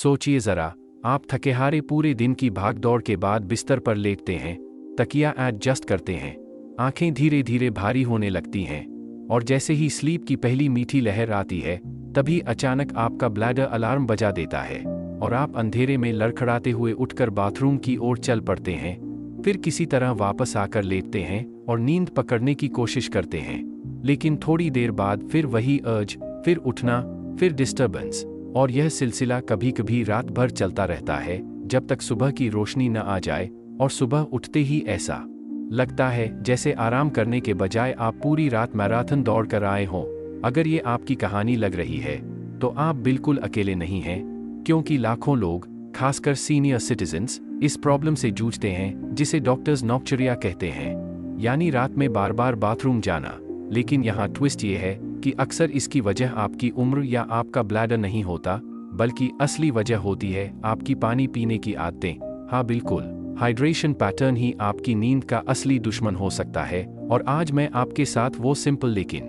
सोचिए जरा, आप थके-हारे पूरे दिन की भाग-दौड़ के बाद बिस्तर पर लेटते हैं, तकिया एडजस्ट करते हैं, आंखें धीरे-धीरे भारी होने लगती हैं, और जैसे ही स्लीप की पहली मीठी लहर आती है, तभी अचानक आपका ब्लैडर अलार्म बजा देता है, और आप अंधेरे में लड़खड़ाते हुए उठकर बाथरूम की ओर चल पड़ते हैं, फिर किसी तरह वापस आकर लेटते हैं और नींद पकड़ने की कोशिश करते हैं। लेकिन थोड़ी देर बाद फिर वही अर्ज, फिर उठना, फिर डिस्टर्बेंस, और यह सिलसिला कभी-कभी रात भर चलता रहता है, जब तक सुबह की रोशनी न आ जाए, और सुबह उठते ही ऐसा लगता है जैसे आराम करने के बजाय आप पूरी रात मैराथन दौड़ कर आए हों। अगर ये आपकी कहानी लग रही है, तो आप बिल्कुल अकेले नहीं हैं, क्योंकि लाखों लोग, खासकर सीनियर सिटीजन्स, इस प्रॉब्लम से जूझते हैं जिसे डॉक्टर्स नॉक्चुरिया कहते हैं, यानी रात में बार-बार बाथरूम जाना। लेकिन यहाँ ट्विस्ट ये है कि अक्सर इसकी वजह आपकी उम्र या आपका ब्लैडर नहीं होता, बल्कि असली वजह होती है आपकी पानी पीने की आदतें। हाँ बिल्कुल, हाइड्रेशन पैटर्न ही आपकी नींद का असली दुश्मन हो सकता है। और आज मैं आपके साथ वो सिंपल लेकिन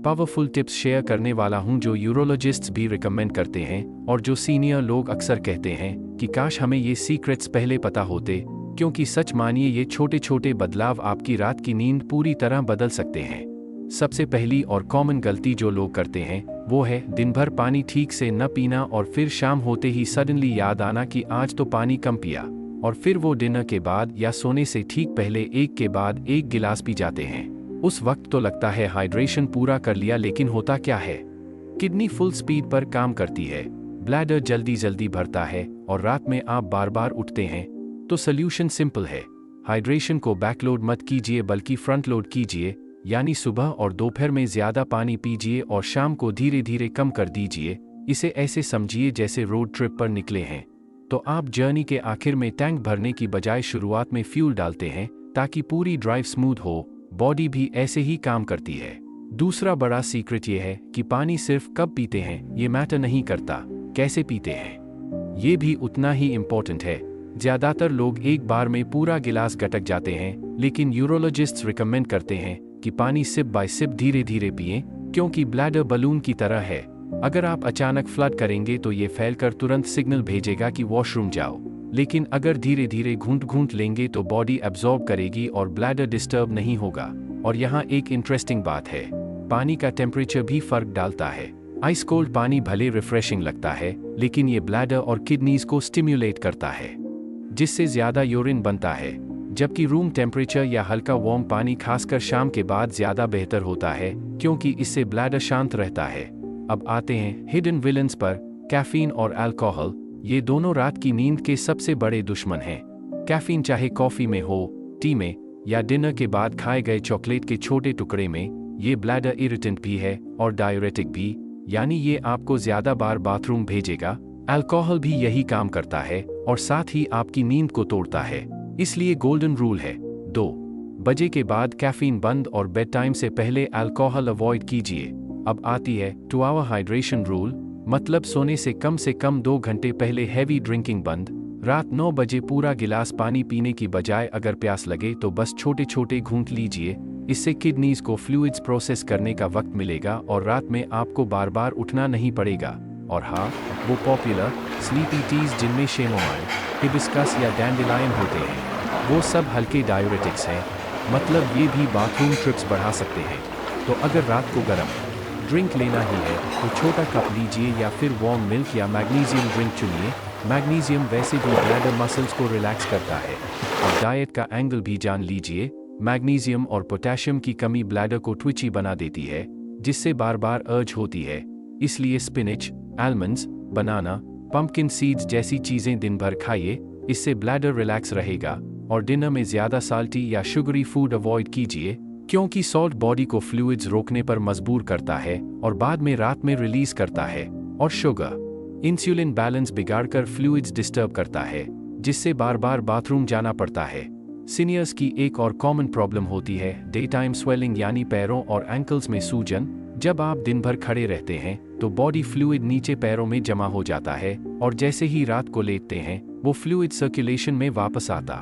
पावरफुल टिप्स शेयर करने वाला हूँ जो यूरोलॉजिस्ट्स भी रिकमेंड करते हैं, और जो सीनियर लोग अक्सर कहते हैं कि काश हमें ये सीक्रेट्स पहले पता होते, क्योंकि सच मानिए ये छोटे-छोटे बदलाव आपकी रात की नींद पूरी तरह बदल सकते हैं। सबसे पहली और कॉमन गलती जो लोग करते हैं, वो है दिन भर पानी ठीक से न पीना, और फिर शाम होते ही सडनली याद आना कि आज तो पानी कम पिया, और फिर वो डिनर के बाद या सोने से ठीक पहले एक के बाद एक गिलास पी जाते हैं। उस वक्त तो लगता है हाइड्रेशन पूरा कर लिया, लेकिन होता क्या है? किडनी फुल स्पीड पर काम करती है, ब्लैडर जल्दी-जल्दी भरता है, और रात में आप बार-बार उठते हैं। तो सॉल्यूशन सिंपल है, हाइड्रेशन को बैकलोड मत कीजिए बल्कि फ्रंट लोड कीजिए, यानी सुबह और दोपहर में ज्यादा पानी पीजिए और शाम को धीरे-धीरे कम कर दीजिए। इसे ऐसे समझिए जैसे रोड ट्रिप पर निकले हैं, तो आप जर्नी के आखिर में टैंक भरने की बजाय शुरुआत में फ्यूल डालते हैं, ताकि पूरी ड्राइव स्मूथ हो। बॉडी भी ऐसे ही काम करती है। दूसरा बड़ा सीक्रेट ये है कि पानी सिर्फ कब पीते हैं ये मैटर नहीं करता, कैसे पीते हैं ये भी उतना ही इम्पोर्टेंट है। ज्यादातर लोग एक बार में पूरा गिलास गटक जाते हैं, लेकिन यूरोलॉजिस्ट्स रिकमेंड करते हैं कि पानी सिप बाय सिप धीरे-धीरे पिएं, क्योंकि ब्लैडर बलून की तरह है। अगर आप अचानक फ्लड करेंगे तो ये फैलकर तुरंत सिग्नल भेजेगा कि वॉशरूम जाओ, लेकिन अगर धीरे-धीरे घूंट-घूंट लेंगे तो बॉडी एब्जॉर्ब करेगी और ब्लैडर डिस्टर्ब नहीं होगा। और यहाँ एक इंटरेस्टिंग बात है, पानी का टेम्परेचर भी फर्क डालता है। आइस कोल्ड पानी भले रिफ्रेशिंग लगता है, लेकिन ये ब्लैडर और किडनीज को स्टिम्युलेट करता है, जिससे ज्यादा यूरिन बनता है, जबकि रूम टेम्परेचर या हल्का वार्म पानी खासकर शाम के बाद ज्यादा बेहतर होता है, क्योंकि इससे ब्लैडर शांत रहता है। अब आते हैं हिडन विलन्स पर, कैफीन और अल्कोहल। ये दोनों रात की नींद के सबसे बड़े दुश्मन हैं। कैफीन चाहे कॉफी में हो, टी में, या डिनर के बाद खाए गए चॉकलेट के छोटे टुकड़े में, ये ब्लैडर इरिटेंट भी है और डायरेटिक भी, यानी ये आपको ज्यादा बार बाथरूम भेजेगा। अल्कोहल भी यही काम करता है और साथ ही आपकी नींद को तोड़ता है। इसलिए गोल्डन रूल है, 2 बजे के बाद कैफीन बंद और बेड टाइम से पहले अल्कोहल अवॉइड कीजिए। अब आती है 2 आवर हाइड्रेशन रूल, मतलब सोने से कम 2 घंटे पहले हैवी ड्रिंकिंग बंद। रात 9 बजे पूरा गिलास पानी पीने की बजाय अगर प्यास लगे तो बस छोटे-छोटे घूंट लीजिए। इससे किडनीज को फ्लूइड्स प्रोसेस करने का वक्त मिलेगा और रात में आपको बार-बार उठना नहीं पड़ेगा। और हाँ, वो पॉपुलर स्लीपी टीज जिनमें शेमोमाइल, हिबिस्कस या डैंडेलियन होते हैं, वो सब हल्के डायरेटिक्स हैं, मतलब ये भी बाथरूम ट्रिप्स बढ़ा सकते हैं। तो अगर रात को गर्म ड्रिंक लेना ही है तो छोटा कप लीजिए, या फिर वार्म मिल्क या मैग्नीशियम ड्रिंक चुनिए। मैग्नीशियम वैसे भी ब्लैडर मसल्स को रिलैक्स करता है। और डाइट का एंगल भी जान लीजिए, मैग्नीशियम और पोटेशियम की कमी ब्लैडर को ट्विची बना देती है, जिससे बार बार अर्ज होती है। इसलिए स्पिनच, आलमंड्स, बनाना, पंपकिन सीड्स जैसी चीजें दिन भर खाइए, इससे ब्लैडर रिलैक्स रहेगा। और डिनर में ज्यादा साल्टी या शुगरी फूड अवॉइड कीजिए, क्योंकि सॉल्ट बॉडी को फ्लूइड्स रोकने पर मजबूर करता है और बाद में रात में रिलीज करता है। और शुगर इंसुलिन बैलेंस बिगाड़कर फ्लूइड्स डिस्टर्ब करता है, जिससे बार बार बाथरूम जाना पड़ता है। सीनियर्स की एक और कॉमन प्रॉब्लम होती है डे टाइम स्वेलिंग, यानी पैरों और एंकल्स में सूजन। जब आप दिन भर खड़े रहते हैं तो बॉडी फ्लूइड नीचे पैरों में जमा हो जाता है, और जैसे ही रात को लेटते हैं वो फ्लूइड सर्कुलेशन में वापस आता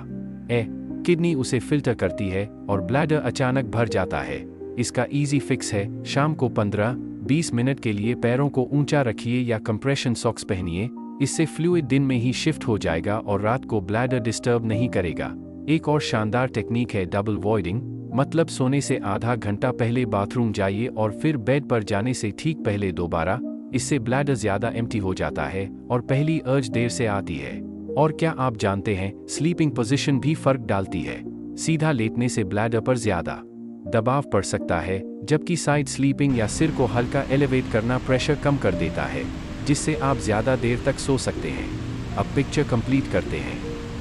है। किडनी उसे फिल्टर करती है और ब्लैडर अचानक भर जाता है। इसका इजी फिक्स है, शाम को 15-20 मिनट के लिए पैरों को ऊंचा रखिए या कंप्रेशन सॉक्स पहनिए। इससे फ्लूइड दिन में ही शिफ्ट हो जाएगा और रात को ब्लैडर डिस्टर्ब नहीं करेगा। एक और शानदार टेक्निक है डबल वॉइडिंग, मतलब सोने से आधा घंटा पहले बाथरूम जाइए और फिर बेड पर जाने से ठीक पहले दोबारा। इससे ब्लैडर ज्यादा एम्प्टी हो जाता है और पहली अर्ज देर से आती है। और क्या आप जानते हैं, स्लीपिंग पोजीशन भी फर्क डालती है। सीधा लेटने से ब्लैडर पर ज्यादा दबाव पड़ सकता है, जबकि साइड स्लीपिंग या सिर को हल्का एलिवेट करना प्रेशर कम कर देता है, जिससे आप ज्यादा देर तक सो सकते हैं। अब पिक्चर कंप्लीट करते हैं।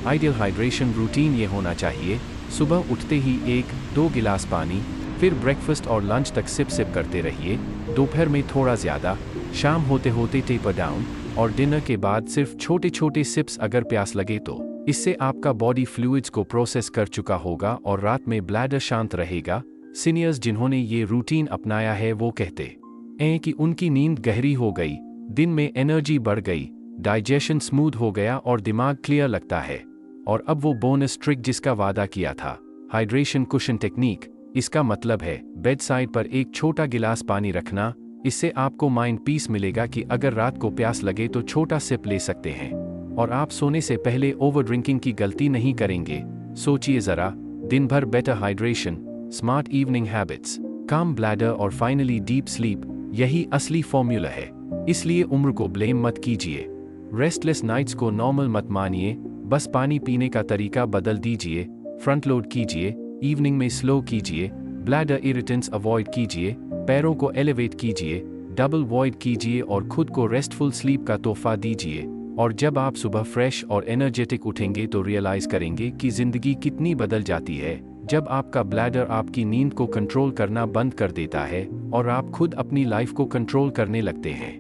आइडियल हाइड्रेशन रूटीन ये होना चाहिए: सुबह उठते ही 1-2 गिलास पानी, फिर ब्रेकफास्ट और लंच तक सिप करते रहिए, दोपहर में थोड़ा ज़्यादा, शाम होते होते टेपर डाउन, और डिनर के बाद सिर्फ छोटे छोटे सिप्स अगर प्यास लगे तो। इससे आपका बॉडी फ्लूइड्स को प्रोसेस कर चुका होगा और रात में ब्लैडर शांत रहेगा। सीनियर्स जिन्होंने ये रूटीन अपनाया है वो कहते हैं कि उनकी नींद गहरी हो गई, दिन में एनर्जी बढ़ गई, डाइजेशन स्मूथ हो गया और दिमाग क्लियर लगता है। और अब वो बोनस ट्रिक जिसका वादा किया था, हाइड्रेशन कुशन टेक्निक। इसका मतलब है बेड साइड पर एक छोटा गिलास पानी रखना। इससे आपको माइंड पीस मिलेगा कि अगर रात को प्यास लगे तो छोटा सिप ले सकते हैं, और आप सोने से पहले ओवर ड्रिंकिंग की गलती नहीं करेंगे। सोचिए जरा, दिन भर better hydration, smart evening habits, काम ब्लैडर और फाइनली डीप स्लीप, यही असली फॉर्मूला है। इसलिए उम्र को ब्लेम मत कीजिए, रेस्टलेस नाइट्स को नॉर्मल मत मानिए, बस पानी पीने का तरीका बदल दीजिए, फ्रंट लोड कीजिए, इवनिंग में स्लो कीजिए, ब्लैडर इरिटेंट्स अवॉइड कीजिए, पैरों को एलिवेट कीजिए, डबल वॉइड कीजिए और खुद को रेस्टफुल स्लीप का तोहफा दीजिए। और जब आप सुबह फ्रेश और एनर्जेटिक उठेंगे तो रियलाइज करेंगे कि जिंदगी कितनी बदल जाती है जब आपका ब्लैडर आपकी नींद को कंट्रोल करना बंद कर देता है और आप खुद अपनी लाइफ को कंट्रोल करने लगते हैं।